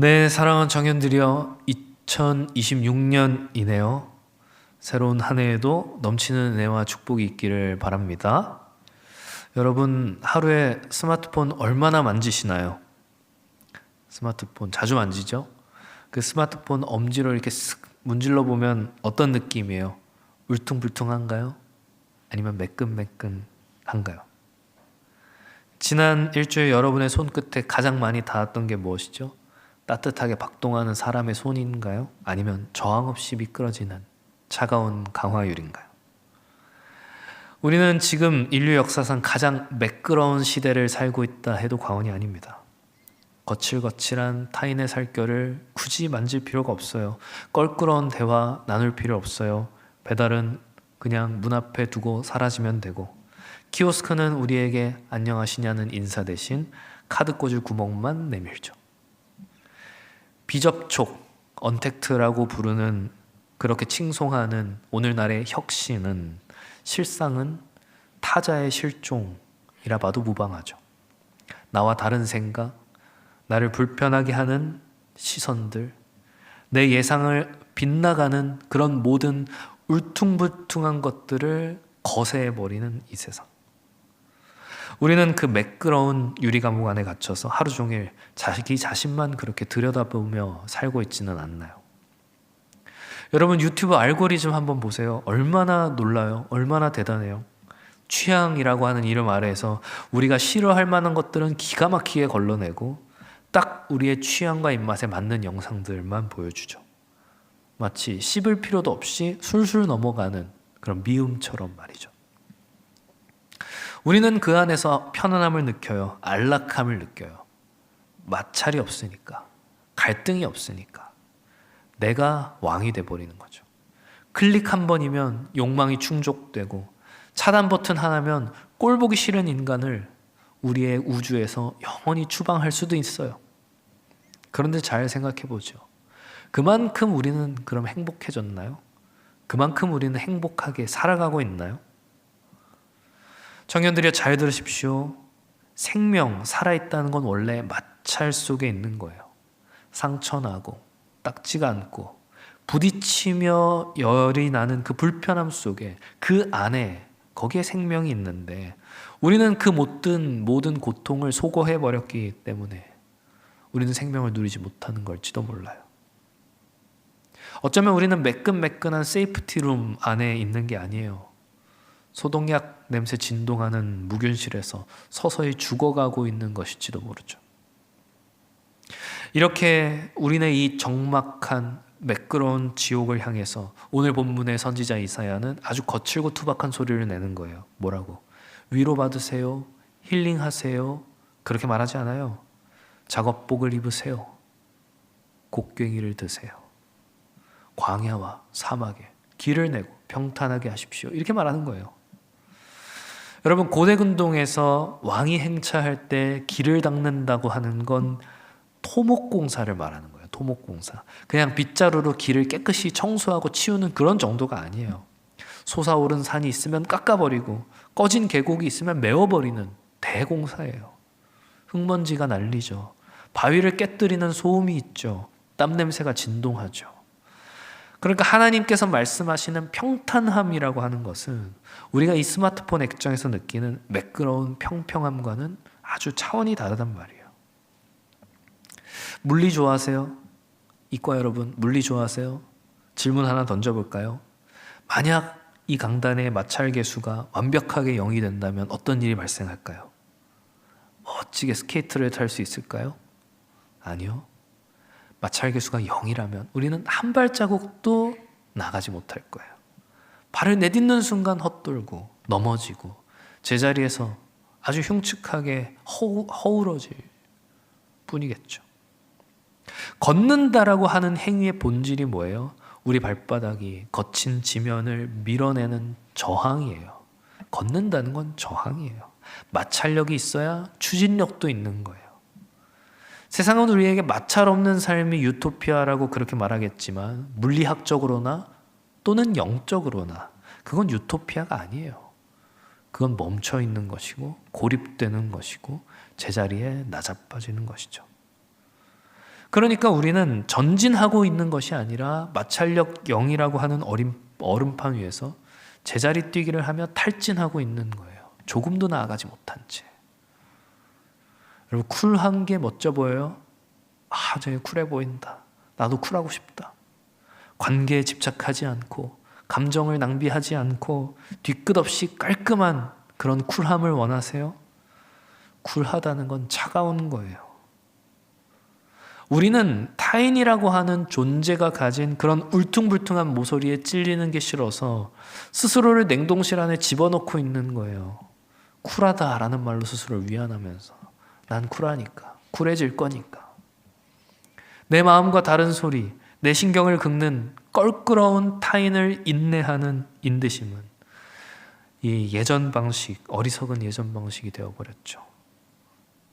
네, 사랑하는 청년들이여, 2026년이네요. 새로운 한 해에도 넘치는 은혜와 축복이 있기를 바랍니다. 여러분, 하루에 스마트폰 얼마나 만지시나요? 스마트폰 자주 만지죠? 그 스마트폰 엄지로 이렇게 쓱 문질러 보면 어떤 느낌이에요? 울퉁불퉁한가요? 아니면 매끈매끈한가요? 지난 일주일 여러분의 손끝에 가장 많이 닿았던 게 무엇이죠? 따뜻하게 박동하는 사람의 손인가요? 아니면 저항 없이 미끄러지는 차가운 강화유리인가요? 우리는 지금 인류 역사상 가장 매끄러운 시대를 살고 있다 해도 과언이 아닙니다. 거칠거칠한 타인의 살결을 굳이 만질 필요가 없어요. 껄끄러운 대화 나눌 필요 없어요. 배달은 그냥 문 앞에 두고 사라지면 되고, 키오스크는 우리에게 안녕하시냐는 인사 대신 카드 꽂을 구멍만 내밀죠. 비접촉, 언택트라고 부르는, 그렇게 칭송하는 오늘날의 혁신은 실상은 타자의 실종이라 봐도 무방하죠. 나와 다른 생각, 나를 불편하게 하는 시선들, 내 예상을 빗나가는 그런 모든 울퉁불퉁한 것들을 거세해버리는 이 세상. 우리는 그 매끄러운 유리감옥 안에 갇혀서 하루 종일 자기 자신만 그렇게 들여다보며 살고 있지는 않나요? 여러분, 유튜브 알고리즘 한번 보세요. 얼마나 놀라요? 얼마나 대단해요? 취향이라고 하는 이름 아래에서 우리가 싫어할 만한 것들은 기가 막히게 걸러내고 딱 우리의 취향과 입맛에 맞는 영상들만 보여주죠. 마치 씹을 필요도 없이 술술 넘어가는 그런 미음처럼 말이죠. 우리는 그 안에서 편안함을 느껴요. 안락함을 느껴요. 마찰이 없으니까, 갈등이 없으니까 내가 왕이 돼버리는 거죠. 클릭 한 번이면 욕망이 충족되고, 차단 버튼 하나면 꼴 보기 싫은 인간을 우리의 우주에서 영원히 추방할 수도 있어요. 그런데 잘 생각해 보죠. 그만큼 우리는 그럼 행복해졌나요? 그만큼 우리는 행복하게 살아가고 있나요? 청년들이 잘 들으십시오. 생명, 살아있다는 건 원래 마찰 속에 있는 거예요. 상처나고 딱지가 않고 부딪히며 열이 나는 그 불편함 속에, 그 안에, 거기에 생명이 있는데 우리는 그 모든 고통을 소거해버렸기 때문에 우리는 생명을 누리지 못하는 걸지도 몰라요. 어쩌면 우리는 매끈매끈한 세이프티룸 안에 있는 게 아니에요. 소독약 냄새 진동하는 무균실에서 서서히 죽어가고 있는 것일지도 모르죠. 이렇게 우리는 이 적막한 매끄러운 지옥을 향해서 오늘 본문의 선지자 이사야는 아주 거칠고 투박한 소리를 내는 거예요. 뭐라고? 위로받으세요. 힐링하세요. 그렇게 말하지 않아요. 작업복을 입으세요. 곡괭이를 드세요. 광야와 사막에 길을 내고 평탄하게 하십시오. 이렇게 말하는 거예요. 여러분, 고대 근동에서 왕이 행차할 때 길을 닦는다고 하는 건 토목공사를 말하는 거예요. 토목공사. 그냥 빗자루로 길을 깨끗이 청소하고 치우는 그런 정도가 아니에요. 솟아오른 산이 있으면 깎아버리고 꺼진 계곡이 있으면 메워버리는 대공사예요. 흙먼지가 날리죠. 바위를 깨뜨리는 소음이 있죠. 땀 냄새가 진동하죠. 그러니까 하나님께서 말씀하시는 평탄함이라고 하는 것은 우리가 이 스마트폰 액정에서 느끼는 매끄러운 평평함과는 아주 차원이 다르단 말이에요. 물리 좋아하세요? 이과 여러분, 물리 좋아하세요? 질문 하나 던져볼까요? 만약 이 강단의 마찰계수가 완벽하게 0이 된다면 어떤 일이 발생할까요? 멋지게 스케이트를 탈 수 있을까요? 아니요. 마찰계수가 0이라면 우리는 한 발자국도 나가지 못할 거예요. 발을 내딛는 순간 헛돌고 넘어지고 제자리에서 아주 흉측하게 허울어질 뿐이겠죠. 걷는다라고 하는 행위의 본질이 뭐예요? 우리 발바닥이 거친 지면을 밀어내는 저항이에요. 걷는다는 건 저항이에요. 마찰력이 있어야 추진력도 있는 거예요. 세상은 우리에게 마찰 없는 삶이 유토피아라고 그렇게 말하겠지만 물리학적으로나 또는 영적으로나 그건 유토피아가 아니에요. 그건 멈춰 있는 것이고 고립되는 것이고 제자리에 나자빠지는 것이죠. 그러니까 우리는 전진하고 있는 것이 아니라 마찰력 0이라고 하는 얼음판 위에서 제자리 뛰기를 하며 탈진하고 있는 거예요. 조금도 나아가지 못한 채. 여러분, 쿨한 게 멋져 보여요? 저게 쿨해 보인다. 나도 쿨하고 싶다. 관계에 집착하지 않고 감정을 낭비하지 않고 뒤끝 없이 깔끔한 그런 쿨함을 원하세요? 쿨하다는 건 차가운 거예요. 우리는 타인이라고 하는 존재가 가진 그런 울퉁불퉁한 모서리에 찔리는 게 싫어서 스스로를 냉동실 안에 집어넣고 있는 거예요. 쿨하다라는 말로 스스로를 위안하면서 난 쿨하니까, 쿨해질 거니까. 내 마음과 다른 소리, 내 신경을 긁는 껄끄러운 타인을 인내하는 인내심은 이 예전 방식, 어리석은 예전 방식이 되어버렸죠.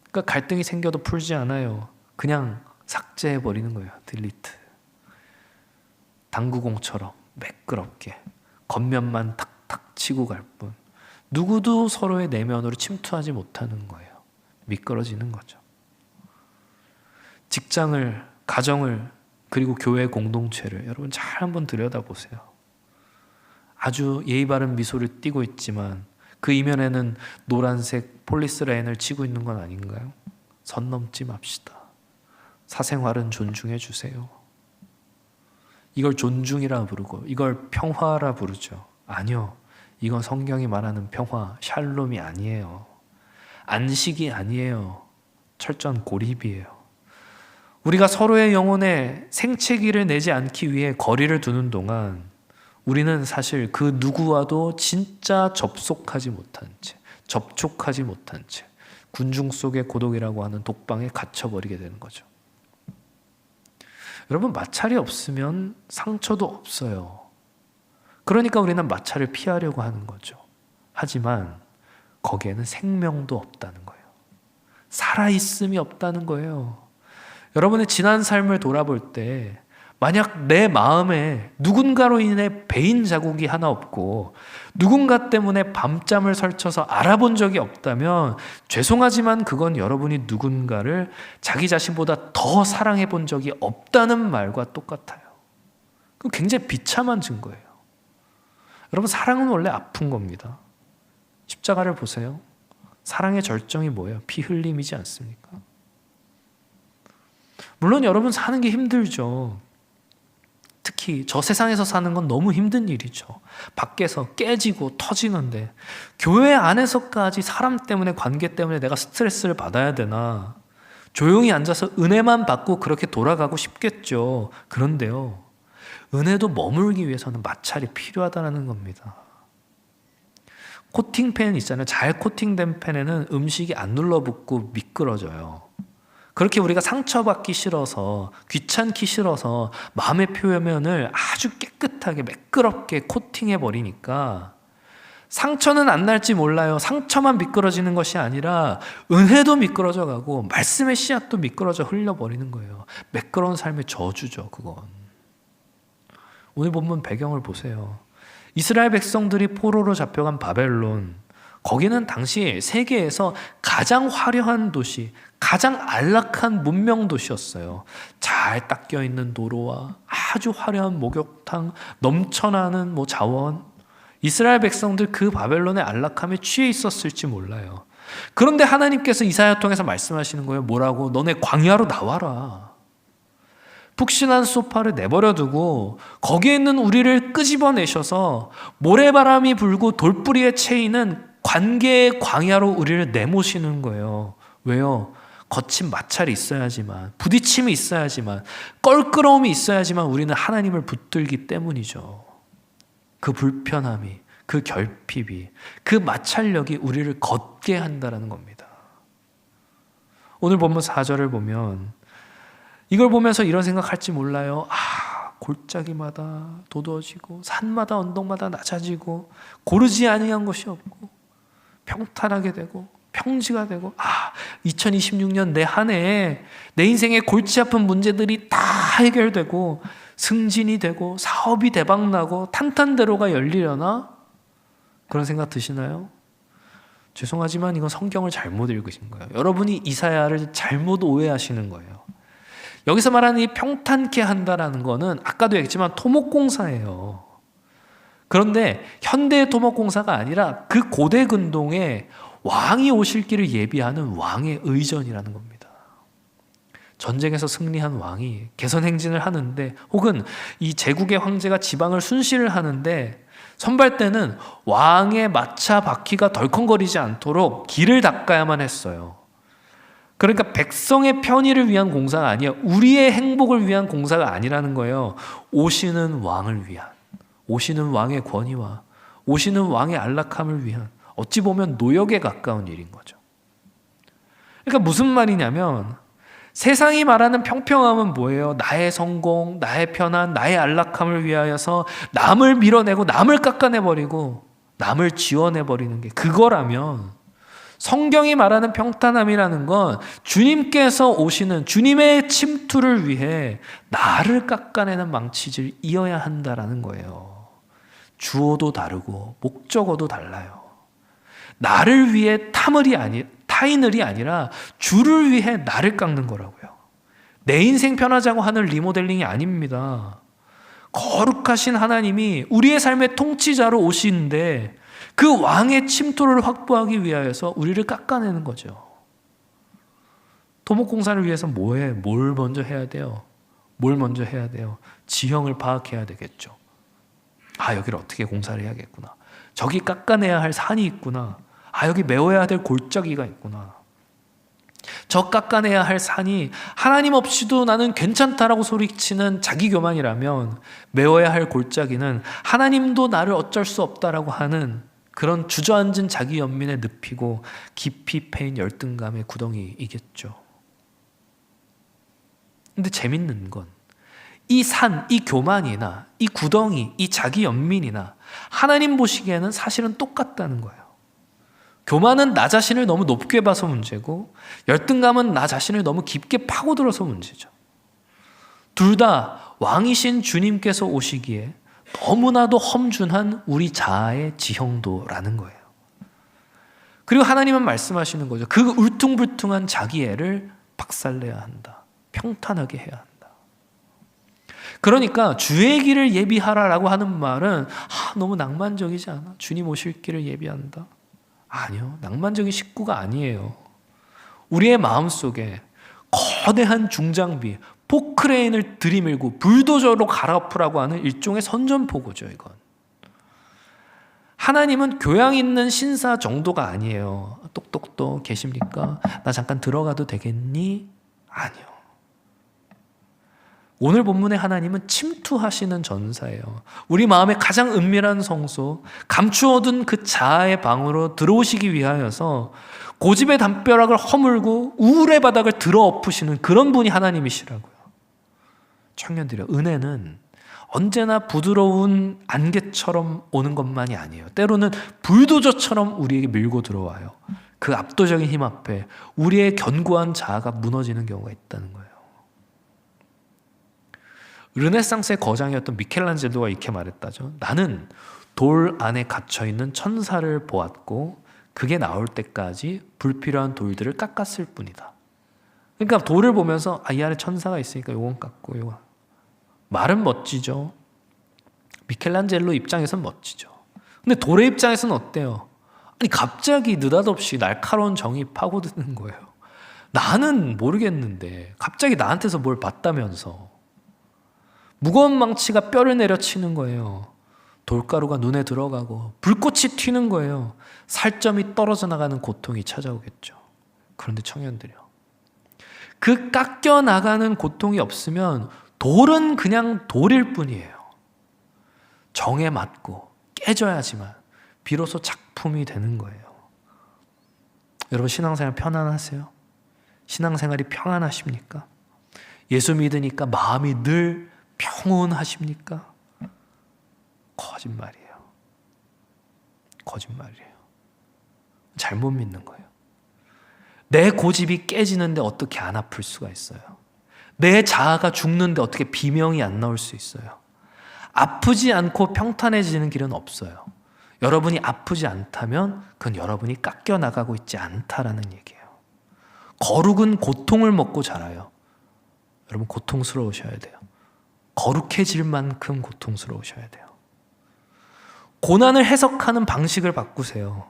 그러니까 갈등이 생겨도 풀지 않아요. 그냥 삭제해버리는 거예요. 딜리트. 당구공처럼 매끄럽게 겉면만 탁탁 치고 갈 뿐 누구도 서로의 내면으로 침투하지 못하는 거예요. 미끄러지는 거죠. 직장을, 가정을, 그리고 교회 공동체를 여러분 잘 한번 들여다보세요. 아주 예의 바른 미소를 띠고 있지만 그 이면에는 노란색 폴리스 라인을 치고 있는 건 아닌가요? 선 넘지 맙시다. 사생활은 존중해 주세요. 이걸 존중이라 부르고 이걸 평화라 부르죠. 아니요. 이건 성경이 말하는 평화, 샬롬이 아니에요. 안식이 아니에요. 철저한 고립이에요. 우리가 서로의 영혼에 생채기를 내지 않기 위해 거리를 두는 동안 우리는 사실 그 누구와도 진짜 접촉하지 못한 채 군중 속의 고독이라고 하는 독방에 갇혀버리게 되는 거죠. 여러분, 마찰이 없으면 상처도 없어요. 그러니까 우리는 마찰을 피하려고 하는 거죠. 하지만 거기에는 생명도 없다는 거예요. 살아있음이 없다는 거예요. 여러분의 지난 삶을 돌아볼 때 만약 내 마음에 누군가로 인해 배인 자국이 하나 없고 누군가 때문에 밤잠을 설쳐서 알아본 적이 없다면 죄송하지만 그건 여러분이 누군가를 자기 자신보다 더 사랑해 본 적이 없다는 말과 똑같아요. 그건 굉장히 비참한 증거예요. 여러분, 사랑은 원래 아픈 겁니다. 십자가를 보세요. 사랑의 절정이 뭐예요? 피 흘림이지 않습니까? 물론 여러분 사는 게 힘들죠. 특히 저 세상에서 사는 건 너무 힘든 일이죠. 밖에서 깨지고 터지는데 교회 안에서까지 사람 때문에, 관계 때문에 내가 스트레스를 받아야 되나? 조용히 앉아서 은혜만 받고 그렇게 돌아가고 싶겠죠. 그런데요, 은혜도 머물기 위해서는 마찰이 필요하다는 겁니다. 코팅팬 있잖아요. 잘 코팅된 펜에는 음식이 안 눌러붙고 미끄러져요. 그렇게 우리가 상처받기 싫어서, 귀찮기 싫어서 마음의 표면을 아주 깨끗하게 매끄럽게 코팅해버리니까 상처는 안 날지 몰라요. 상처만 미끄러지는 것이 아니라 은혜도 미끄러져 가고 말씀의 씨앗도 미끄러져 흘려버리는 거예요. 매끄러운 삶의 저주죠, 그건. 오늘 본문 배경을 보세요. 이스라엘 백성들이 포로로 잡혀간 바벨론, 거기는 당시 세계에서 가장 화려한 도시, 가장 안락한 문명 도시였어요. 잘 닦여 있는 도로와 아주 화려한 목욕탕, 넘쳐나는 자원. 이스라엘 백성들 그 바벨론의 안락함에 취해 있었을지 몰라요. 그런데 하나님께서 이사야 통해서 말씀하시는 거예요. 뭐라고? 너네 광야로 나와라. 푹신한 소파를 내버려 두고 거기에 있는 우리를 끄집어내셔서 모래바람이 불고 돌뿌리에 채이는 관계의 광야로 우리를 내모시는 거예요. 왜요? 거친 마찰이 있어야지만, 부딪힘이 있어야지만, 껄끄러움이 있어야지만 우리는 하나님을 붙들기 때문이죠. 그 불편함이, 그 결핍이, 그 마찰력이 우리를 걷게 한다는 겁니다. 오늘 본문 4절을 보면 이걸 보면서 이런 생각할지 몰라요. 골짜기마다 도도해지고 산마다 언덕마다 낮아지고 고르지 아니한 것이 없고 평탄하게 되고 평지가 되고 2026년 내 한 해에 내 인생의 골치 아픈 문제들이 다 해결되고 승진이 되고 사업이 대박나고 탄탄대로가 열리려나? 그런 생각 드시나요? 죄송하지만 이건 성경을 잘못 읽으신 거예요. 여러분이 이사야를 잘못 오해하시는 거예요. 여기서 말하는 이 평탄케 한다라는 거는 아까도 얘기했지만 토목공사예요. 그런데 현대의 토목공사가 아니라 그 고대 근동에 왕이 오실 길을 예비하는 왕의 의전이라는 겁니다. 전쟁에서 승리한 왕이 개선행진을 하는데, 혹은 이 제국의 황제가 지방을 순시를 하는데, 선발대는 왕의 마차 바퀴가 덜컹거리지 않도록 길을 닦아야만 했어요. 그러니까 백성의 편의를 위한 공사가 아니야. 우리의 행복을 위한 공사가 아니라는 거예요. 오시는 왕을 위한, 오시는 왕의 권위와 오시는 왕의 안락함을 위한, 어찌 보면 노역에 가까운 일인 거죠. 그러니까 무슨 말이냐면, 세상이 말하는 평평함은 뭐예요? 나의 성공, 나의 편안, 나의 안락함을 위하여서 남을 밀어내고 남을 깎아내버리고 남을 지워내버리는 게 그거라면, 성경이 말하는 평탄함이라는 건 주님께서 오시는 주님의 침투를 위해 나를 깎아내는 망치질이어야 한다라는 거예요. 주어도 다르고 목적어도 달라요. 나를 위해 타인을이 아니라 주를 위해 나를 깎는 거라고요. 내 인생 편하자고 하는 리모델링이 아닙니다. 거룩하신 하나님이 우리의 삶의 통치자로 오시는데 그 왕의 침투를 확보하기 위하여서 우리를 깎아내는 거죠. 토목공사를 위해서 뭘 먼저 해야 돼요? 뭘 먼저 해야 돼요? 지형을 파악해야 되겠죠. 아, 여기를 어떻게 공사를 해야겠구나. 저기 깎아내야 할 산이 있구나. 아, 여기 메워야 될 골짜기가 있구나. 저 깎아내야 할 산이 하나님 없이도 나는 괜찮다라고 소리치는 자기 교만이라면, 메워야 할 골짜기는 하나님도 나를 어쩔 수 없다라고 하는 그런 주저앉은 자기 연민에 늪이고 깊이 패인 열등감의 구덩이이겠죠. 근데 재밌는 건 이 산, 이 교만이나 이 구덩이, 이 자기 연민이나 하나님 보시기에는 사실은 똑같다는 거예요. 교만은 나 자신을 너무 높게 봐서 문제고, 열등감은 나 자신을 너무 깊게 파고들어서 문제죠. 둘 다 왕이신 주님께서 오시기에 너무나도 험준한 우리 자아의 지형도라는 거예요. 그리고 하나님은 말씀하시는 거죠. 그 울퉁불퉁한 자기애를 박살내야 한다. 평탄하게 해야 한다. 그러니까 주의 길을 예비하라라고 하는 말은 너무 낭만적이지 않아? 주님 오실 길을 예비한다? 아니요. 낭만적인 식구가 아니에요. 우리의 마음속에 거대한 중장비, 포크레인을 들이밀고 불도저로 갈아엎으라고 하는 일종의 선전포고죠, 이건. 하나님은 교양 있는 신사 정도가 아니에요. 똑똑똑 계십니까? 나 잠깐 들어가도 되겠니? 아니요. 오늘 본문의 하나님은 침투하시는 전사예요. 우리 마음의 가장 은밀한 성소, 감추어둔 그 자아의 방으로 들어오시기 위하여서 고집의 담벼락을 허물고 우울의 바닥을 들어엎으시는 그런 분이 하나님이시라고요. 청년들이요, 은혜는 언제나 부드러운 안개처럼 오는 것만이 아니에요. 때로는 불도저처럼 우리에게 밀고 들어와요. 그 압도적인 힘 앞에 우리의 견고한 자아가 무너지는 경우가 있다는 거예요. 르네상스의 거장이었던 미켈란젤로가 이렇게 말했다죠. 나는 돌 안에 갇혀있는 천사를 보았고 그게 나올 때까지 불필요한 돌들을 깎았을 뿐이다. 그러니까 돌을 보면서 이 안에 천사가 있으니까 요건 깎고 요건. 말은 멋지죠. 미켈란젤로 입장에서는 멋지죠. 근데 돌의 입장에서는 어때요? 아니 갑자기 느닷없이 날카로운 정이 파고드는 거예요. 나는 모르겠는데 갑자기 나한테서 뭘 봤다면서. 무거운 망치가 뼈를 내려치는 거예요. 돌가루가 눈에 들어가고 불꽃이 튀는 거예요. 살점이 떨어져 나가는 고통이 찾아오겠죠. 그런데 청년들이요, 그 깎여 나가는 고통이 없으면 돌은 그냥 돌일 뿐이에요. 정에 맞고 깨져야지만 비로소 작품이 되는 거예요. 여러분, 신앙생활 편안하세요? 신앙생활이 평안하십니까? 예수 믿으니까 마음이 늘 평온하십니까? 거짓말이에요. 거짓말이에요. 잘못 믿는 거예요. 내 고집이 깨지는데 어떻게 안 아플 수가 있어요? 내 자아가 죽는데 어떻게 비명이 안 나올 수 있어요? 아프지 않고 평탄해지는 길은 없어요. 여러분이 아프지 않다면 그건 여러분이 깎여 나가고 있지 않다라는 얘기예요. 거룩은 고통을 먹고 자라요. 여러분 고통스러우셔야 돼요. 거룩해질 만큼 고통스러우셔야 돼요. 고난을 해석하는 방식을 바꾸세요.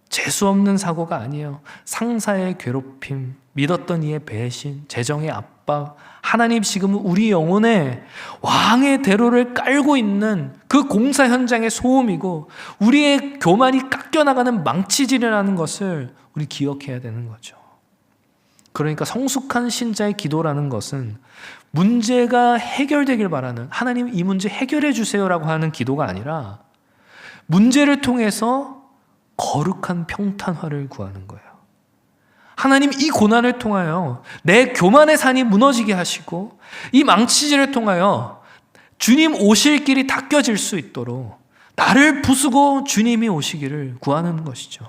재수없는 사고가 아니에요. 상사의 괴롭힘, 믿었던 이의 배신, 재정의 압박, 하나님 지금은 우리 영혼에 왕의 대로를 깔고 있는 그 공사 현장의 소음이고 우리의 교만이 깎여나가는 망치질이라는 것을 우리 기억해야 되는 거죠. 그러니까 성숙한 신자의 기도라는 것은 문제가 해결되길 바라는, 하나님 이 문제 해결해 주세요라고 하는 기도가 아니라 문제를 통해서 거룩한 평탄화를 구하는 거예요. 하나님 이 고난을 통하여 내 교만의 산이 무너지게 하시고 이 망치질을 통하여 주님 오실 길이 닦여질 수 있도록 나를 부수고 주님이 오시기를 구하는 것이죠.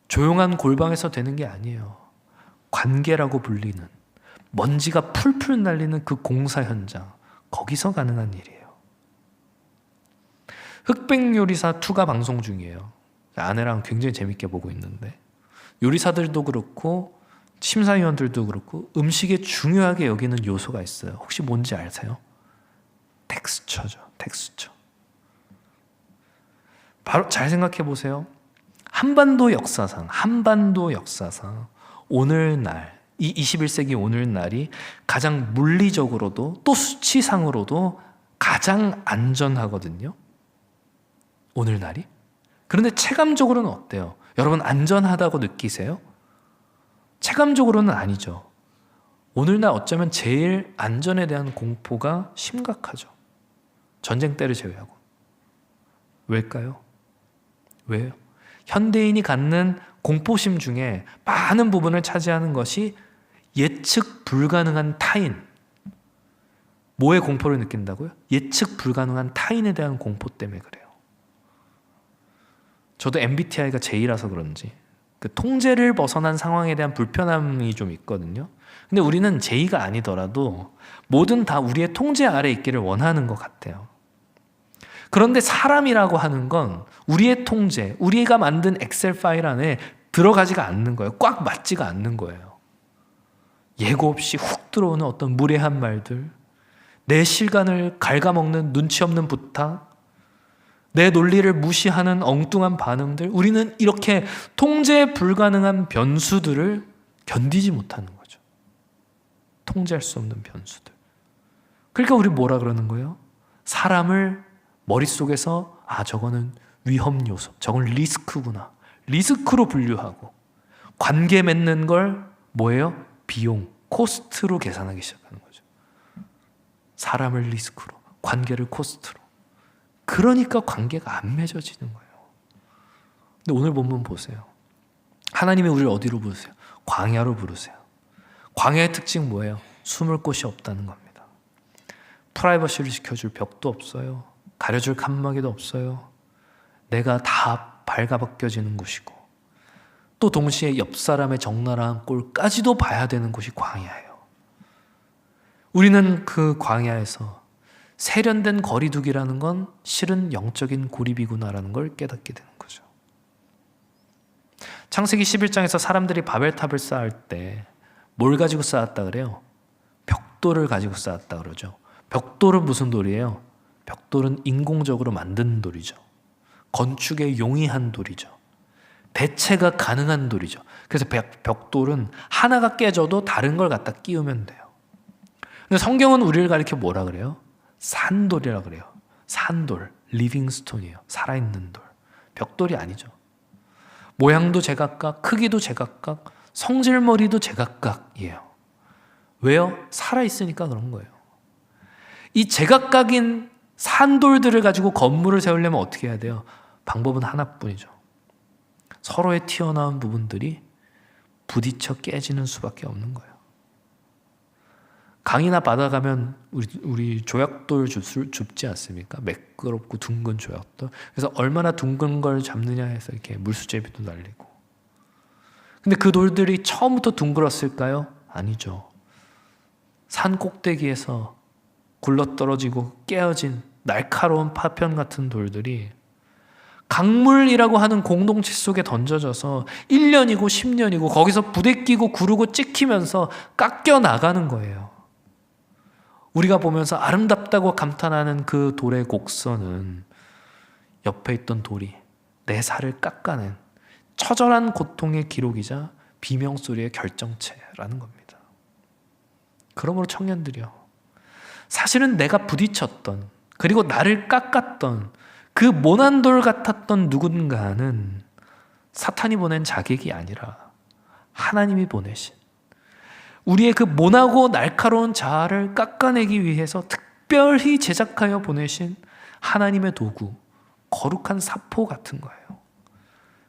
조용한 골방에서 되는 게 아니에요. 관계라고 불리는, 먼지가 풀풀 날리는 그 공사 현장, 거기서 가능한 일이에요. 흑백요리사 2가 방송 중이에요. 아내랑 굉장히 재밌게 보고 있는데 요리사들도 그렇고 심사위원들도 그렇고 음식에 중요하게 여기는 요소가 있어요. 혹시 뭔지 아세요? 텍스처죠. 텍스처. 바로 잘 생각해 보세요. 한반도 역사상 오늘날, 이 21세기 오늘날이 가장 물리적으로도 또 수치상으로도 가장 안전하거든요. 오늘날이. 그런데 체감적으로는 어때요? 여러분 안전하다고 느끼세요? 체감적으로는 아니죠. 오늘날 어쩌면 제일 안전에 대한 공포가 심각하죠. 전쟁 때를 제외하고. 왜일까요? 왜요? 현대인이 갖는 공포심 중에 많은 부분을 차지하는 것이 예측 불가능한 타인. 뭐에 공포를 느낀다고요? 예측 불가능한 타인에 대한 공포 때문에 그래요. 저도 MBTI가 J라서 그런지 그 통제를 벗어난 상황에 대한 불편함이 좀 있거든요. 근데 우리는 J가 아니더라도 뭐든 다 우리의 통제 아래 있기를 원하는 것 같아요. 그런데 사람이라고 하는 건 우리의 통제, 우리가 만든 엑셀 파일 안에 들어가지가 않는 거예요. 꽉 맞지가 않는 거예요. 예고 없이 훅 들어오는 어떤 무례한 말들, 내 시간을 갉아먹는 눈치 없는 부탁, 내 논리를 무시하는 엉뚱한 반응들, 우리는 이렇게 통제 불가능한 변수들을 견디지 못하는 거죠. 통제할 수 없는 변수들. 그러니까 우리 뭐라 그러는 거예요? 사람을 머릿속에서 저거는 위험 요소, 저건 리스크구나. 리스크로 분류하고 관계 맺는 걸 뭐예요? 비용, 코스트로 계산하기 시작하는 거죠. 사람을 리스크로, 관계를 코스트로. 그러니까 관계가 안 맺어지는 거예요. 근데 오늘 본문 보세요. 하나님이 우리를 어디로 부르세요? 광야로 부르세요. 광야의 특징 뭐예요? 숨을 곳이 없다는 겁니다. 프라이버시를 지켜줄 벽도 없어요. 가려줄 칸막이도 없어요. 내가 다 발가벗겨지는 곳이고 또 동시에 옆 사람의 적나라한 꼴까지도 봐야 되는 곳이 광야예요. 우리는 그 광야에서 세련된 거리두기라는 건 실은 영적인 고립이구나라는 걸 깨닫게 되는 거죠. 창세기 11장에서 사람들이 바벨탑을 쌓을 때 뭘 가지고 쌓았다 그래요? 벽돌을 가지고 쌓았다 그러죠. 벽돌은 무슨 돌이에요? 벽돌은 인공적으로 만든 돌이죠. 건축에 용이한 돌이죠. 대체가 가능한 돌이죠. 그래서 벽돌은 하나가 깨져도 다른 걸 갖다 끼우면 돼요. 근데 성경은 우리를 가리켜 뭐라 그래요? 산돌이라 그래요. 산돌, 리빙스톤이에요. 살아있는 돌. 벽돌이 아니죠. 모양도 제각각, 크기도 제각각, 성질머리도 제각각이에요. 왜요? 살아있으니까 그런 거예요. 이 제각각인 산돌들을 가지고 건물을 세우려면 어떻게 해야 돼요? 방법은 하나뿐이죠. 서로의 튀어나온 부분들이 부딪혀 깨지는 수밖에 없는 거예요. 강이나 바다 가면 우리 조약돌 줍지 않습니까? 매끄럽고 둥근 조약돌. 그래서 얼마나 둥근 걸 잡느냐 해서 이렇게 물수제비도 날리고. 근데 그 돌들이 처음부터 둥글었을까요? 아니죠. 산 꼭대기에서 굴러떨어지고 깨어진 날카로운 파편 같은 돌들이 강물이라고 하는 공동체 속에 던져져서 1년이고 10년이고 거기서 부대끼고 구르고 찍히면서 깎여 나가는 거예요. 우리가 보면서 아름답다고 감탄하는 그 돌의 곡선은 옆에 있던 돌이 내 살을 깎아낸 처절한 고통의 기록이자 비명소리의 결정체라는 겁니다. 그러므로 청년들이요, 사실은 내가 부딪혔던, 그리고 나를 깎았던 그 모난 돌 같았던 누군가는 사탄이 보낸 자객이 아니라 하나님이 보내신, 우리의 그 모나고 날카로운 자아를 깎아내기 위해서 특별히 제작하여 보내신 하나님의 도구, 거룩한 사포 같은 거예요.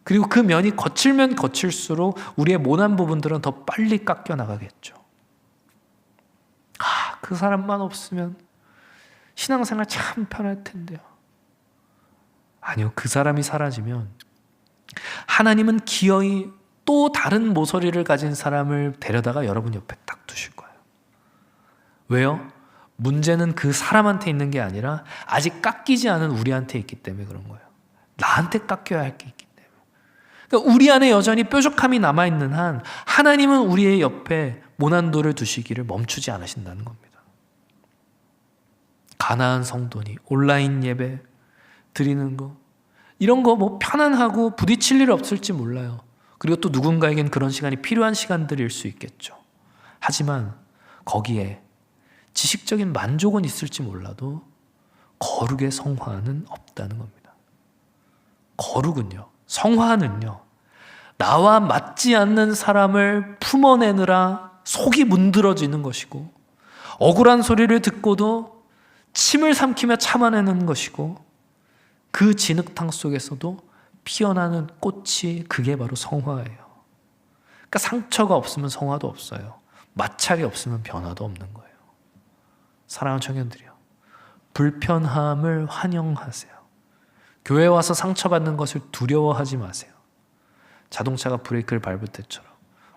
그리고 그 면이 거칠면 거칠수록 우리의 모난 부분들은 더 빨리 깎여 나가겠죠. 그 사람만 없으면 신앙생활 참 편할 텐데요. 아니요, 그 사람이 사라지면 하나님은 기어이 또 다른 모서리를 가진 사람을 데려다가 여러분 옆에 딱 두실 거예요. 왜요? 문제는 그 사람한테 있는 게 아니라 아직 깎이지 않은 우리한테 있기 때문에 그런 거예요. 나한테 깎여야 할 게 있기 때문에. 그러니까 우리 안에 여전히 뾰족함이 남아있는 한 하나님은 우리의 옆에 모난돌을 두시기를 멈추지 않으신다는 겁니다. 가나안 성도니 온라인 예배 드리는 거, 이런 거 뭐 편안하고 부딪힐 일 없을지 몰라요. 그리고 또 누군가에겐 그런 시간이 필요한 시간들일 수 있겠죠. 하지만 거기에 지식적인 만족은 있을지 몰라도 거룩의 성화는 없다는 겁니다. 거룩은요, 성화는요, 나와 맞지 않는 사람을 품어내느라 속이 문드러지는 것이고, 억울한 소리를 듣고도 침을 삼키며 참아내는 것이고, 그 진흙탕 속에서도 피어나는 꽃이 그게 바로 성화예요. 그러니까 상처가 없으면 성화도 없어요. 마찰이 없으면 변화도 없는 거예요. 사랑하는 청년들이요, 불편함을 환영하세요. 교회 와서 상처받는 것을 두려워하지 마세요. 자동차가 브레이크를 밟을 때처럼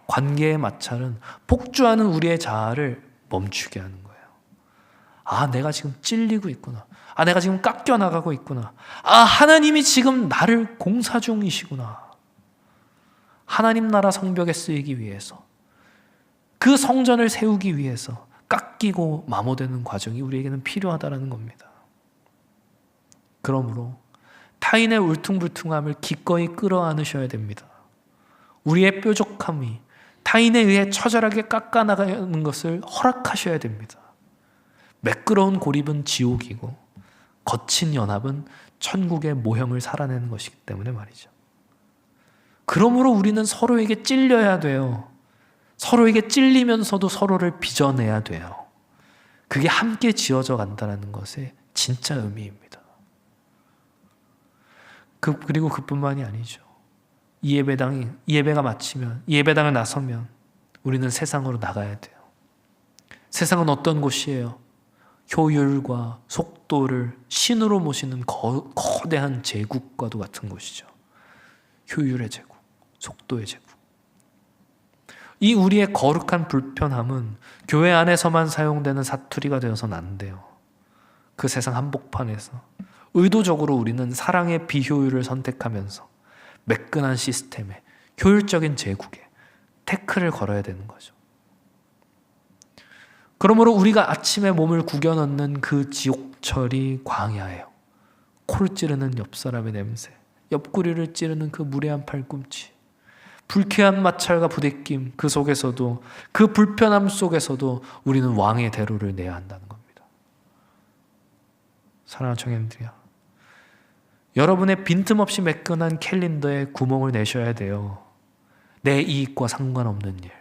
관계의 마찰은 폭주하는 우리의 자아를 멈추게 하는 거예요. 내가 지금 찔리고 있구나. 내가 지금 깎여 나가고 있구나. 하나님이 지금 나를 공사 중이시구나. 하나님 나라 성벽에 쓰이기 위해서, 그 성전을 세우기 위해서 깎이고 마모되는 과정이 우리에게는 필요하다는 겁니다. 그러므로 타인의 울퉁불퉁함을 기꺼이 끌어안으셔야 됩니다. 우리의 뾰족함이 타인에 의해 처절하게 깎아나가는 것을 허락하셔야 됩니다. 매끄러운 고립은 지옥이고 거친 연합은 천국의 모형을 살아내는 것이기 때문에 말이죠. 그러므로 우리는 서로에게 찔려야 돼요. 서로에게 찔리면서도 서로를 빚어내야 돼요. 그게 함께 지어져 간다는 것의 진짜 의미입니다. 그리고 그뿐만이 아니죠. 이 예배가 마치면, 이 예배당을 나서면 우리는 세상으로 나가야 돼요. 세상은 어떤 곳이에요? 효율과 속도를 신으로 모시는 거대한 제국과도 같은 곳이죠. 효율의 제국, 속도의 제국. 이 우리의 거룩한 불편함은 교회 안에서만 사용되는 사투리가 되어서는 안 돼요. 그 세상 한복판에서 의도적으로 우리는 사랑의 비효율을 선택하면서 매끈한 시스템에, 효율적인 제국에 태클을 걸어야 되는 거죠. 그러므로 우리가 아침에 몸을 구겨 넣는 그 지옥철이 광야예요. 코를 찌르는 옆 사람의 냄새, 옆구리를 찌르는 그 무례한 팔꿈치, 불쾌한 마찰과 부대낌, 그 속에서도, 그 불편함 속에서도 우리는 왕의 대로를 내야 한다는 겁니다. 사랑하는 청년들이야, 여러분의 빈틈없이 매끈한 캘린더에 구멍을 내셔야 돼요. 내 이익과 상관없는 일,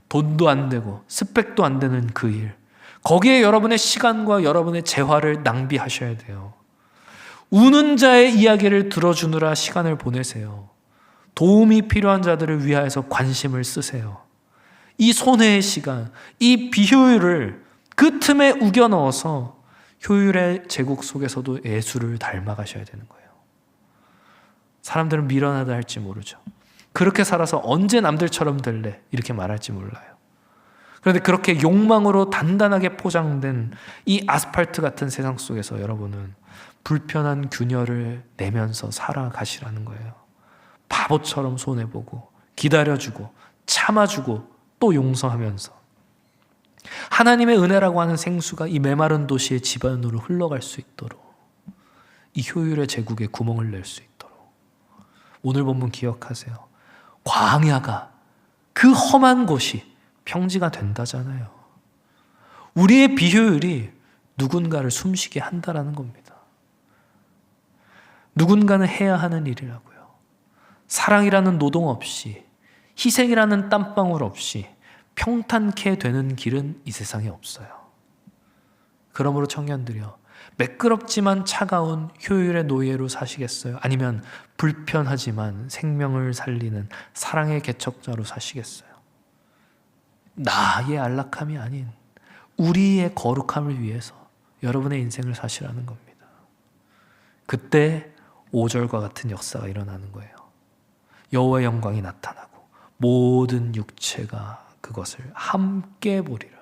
돈도 안 되고 스펙도 안 되는 그 일, 거기에 여러분의 시간과 여러분의 재화를 낭비하셔야 돼요. 우는 자의 이야기를 들어주느라 시간을 보내세요. 도움이 필요한 자들을 위하여서 관심을 쓰세요. 이 손해의 시간, 이 비효율을 그 틈에 우겨 넣어서 효율의 제국 속에서도 예수를 닮아가셔야 되는 거예요. 사람들은 미련하다 할지 모르죠. 그렇게 살아서 언제 남들처럼 될래? 이렇게 말할지 몰라요. 그런데 그렇게 욕망으로 단단하게 포장된 이 아스팔트 같은 세상 속에서 여러분은 불편한 균열을 내면서 살아가시라는 거예요. 바보처럼 손해보고 기다려주고 참아주고 또 용서하면서 하나님의 은혜라고 하는 생수가 이 메마른 도시의 집안으로 흘러갈 수 있도록, 이 효율의 제국에 구멍을 낼 수 있도록. 오늘 본문 기억하세요. 광야가, 그 험한 곳이 평지가 된다잖아요. 우리의 비효율이 누군가를 숨쉬게 한다라는 겁니다. 누군가는 해야 하는 일이라고요. 사랑이라는 노동 없이, 희생이라는 땀방울 없이 평탄케 되는 길은 이 세상에 없어요. 그러므로 청년들이여, 매끄럽지만 차가운 효율의 노예로 사시겠어요? 아니면 불편하지만 생명을 살리는 사랑의 개척자로 사시겠어요? 나의 안락함이 아닌 우리의 거룩함을 위해서 여러분의 인생을 사시라는 겁니다. 그때 5절과 같은 역사가 일어나는 거예요. 여호와의 영광이 나타나고 모든 육체가 그것을 함께 보리라.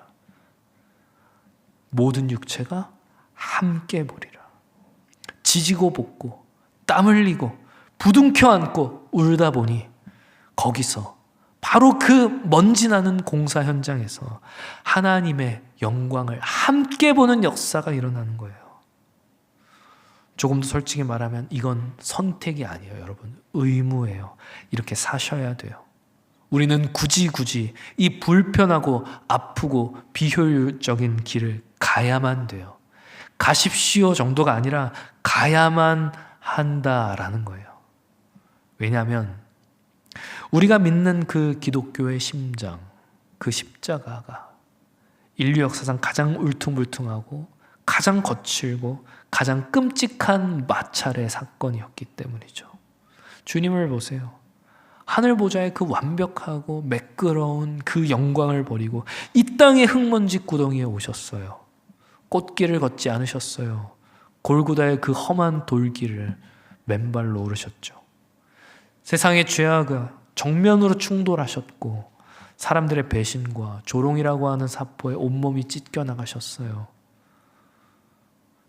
모든 육체가 함께 보리라. 지지고 볶고 땀 흘리고 부둥켜 안고 울다 보니 거기서 바로 그 먼지 나는 공사 현장에서 하나님의 영광을 함께 보는 역사가 일어나는 거예요. 조금 더 솔직히 말하면 이건 선택이 아니에요, 여러분. 의무예요. 이렇게 사셔야 돼요. 우리는 굳이 이 불편하고 아프고 비효율적인 길을 가야만 돼요. 가십시오 정도가 아니라 가야만 한다라는 거예요. 왜냐하면 우리가 믿는 그 기독교의 심장, 그 십자가가 인류 역사상 가장 울퉁불퉁하고 가장 거칠고 가장 끔찍한 마찰의 사건이었기 때문이죠. 주님을 보세요. 하늘 보좌의 그 완벽하고 매끄러운 그 영광을 버리고 이 땅의 흙먼지 구덩이에 오셨어요. 꽃길을 걷지 않으셨어요. 골고다의 그 험한 돌길을 맨발로 오르셨죠. 세상의 죄악을 정면으로 충돌하셨고 사람들의 배신과 조롱이라고 하는 사포에 온몸이 찢겨나가셨어요.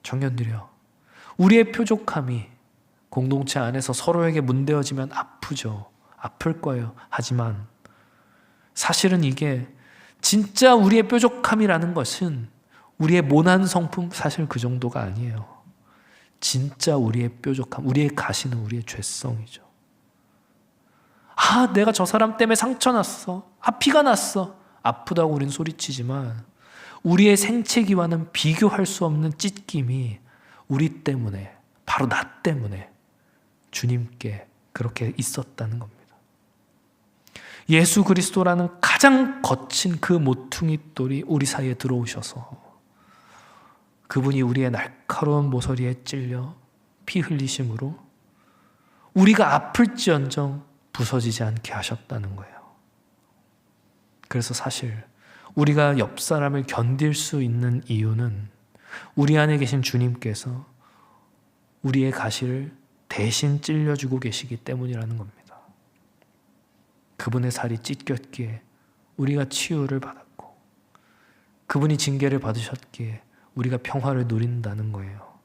청년들이여, 우리의 표족함이 공동체 안에서 서로에게 문대어지면 아프죠. 아플 거예요. 하지만 사실은 이게 진짜 우리의 뾰족함이라는 것은 우리의 모난 성품, 사실 그 정도가 아니에요. 진짜 우리의 뾰족함, 우리의 가시는 우리의 죄성이죠. 아, 내가 저 사람 때문에 상처 났어. 아, 피가 났어. 아프다고 우린 소리치지만 우리의 생채기와는 비교할 수 없는 찢김이 우리 때문에, 바로 나 때문에 주님께 그렇게 있었다는 겁니다. 예수 그리스도라는 가장 거친 그 모퉁이 돌이 우리 사이에 들어오셔서 그분이 우리의 날카로운 모서리에 찔려 피 흘리심으로 우리가 아플지언정 부서지지 않게 하셨다는 거예요. 그래서 사실 우리가 옆 사람을 견딜 수 있는 이유는 우리 안에 계신 주님께서 우리의 가시를 대신 찔려주고 계시기 때문이라는 겁니다. 그분의 살이 찢겼기에 우리가 치유를 받았고 그분이 징계를 받으셨기에 우리가 평화를 누린다는 거예요.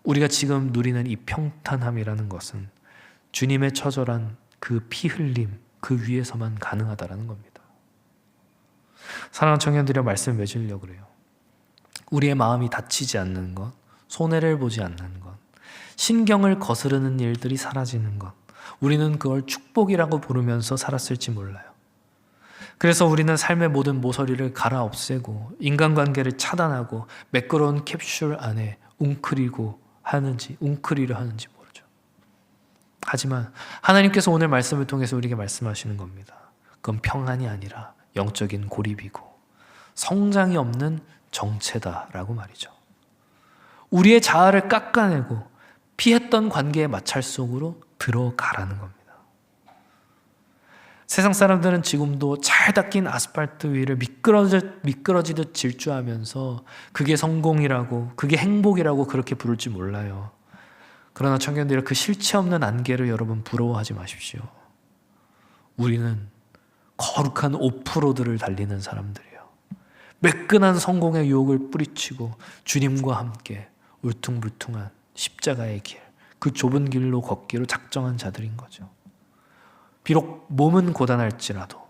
우리가 지금 누리는 이 평탄함이라는 것은 주님의 처절한 그 피 흘림, 그 위에서만 가능하다는 겁니다. 사랑하는 청년들의 말씀을 맺으려고 그래요. 우리의 마음이 다치지 않는 것, 손해를 보지 않는 것, 신경을 거스르는 일들이 사라지는 것, 우리는 그걸 축복이라고 부르면서 살았을지 몰라요. 그래서 우리는 삶의 모든 모서리를 갈아 없애고 인간관계를 차단하고 매끄러운 캡슐 안에 웅크리려 하는지 모르죠. 하지만 하나님께서 오늘 말씀을 통해서 우리에게 말씀하시는 겁니다. 그건 평안이 아니라 영적인 고립이고 성장이 없는 정체다라고 말이죠. 우리의 자아를 깎아내고 피했던 관계의 마찰 속으로 들어가라는 겁니다. 세상 사람들은 지금도 잘 닦인 아스팔트 위를 미끄러지듯 질주하면서 그게 성공이라고, 그게 행복이라고 그렇게 부를지 몰라요. 그러나 청년들의 그 실체 없는 안개를 여러분 부러워하지 마십시오. 우리는 거룩한 오프로드를 달리는 사람들이에요. 매끈한 성공의 유혹을 뿌리치고 주님과 함께 울퉁불퉁한 십자가의 길, 그 좁은 길로 걷기로 작정한 자들인 거죠. 비록 몸은 고단할지라도,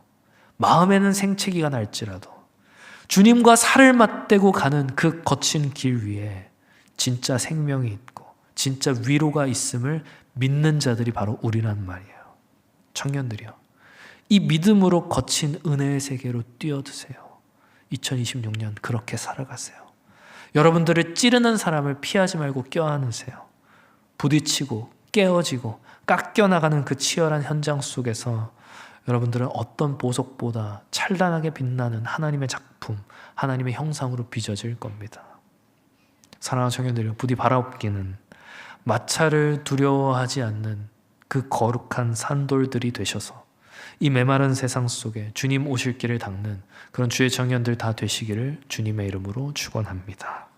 마음에는 생채기가 날지라도 주님과 살을 맞대고 가는 그 거친 길 위에 진짜 생명이 있고 진짜 위로가 있음을 믿는 자들이 바로 우리란 말이에요. 청년들이요, 이 믿음으로 거친 은혜의 세계로 뛰어드세요. 2026년 그렇게 살아가세요. 여러분들을 찌르는 사람을 피하지 말고 껴안으세요. 부딪히고 깨어지고 깎여나가는 그 치열한 현장 속에서 여러분들은 어떤 보석보다 찬란하게 빛나는 하나님의 작품, 하나님의 형상으로 빚어질 겁니다. 사랑하는 청년들이, 부디 바라옵기는 마찰을 두려워하지 않는 그 거룩한 산돌들이 되셔서 이 메마른 세상 속에 주님 오실 길을 닦는 그런 주의 청년들 다 되시기를 주님의 이름으로 축원합니다.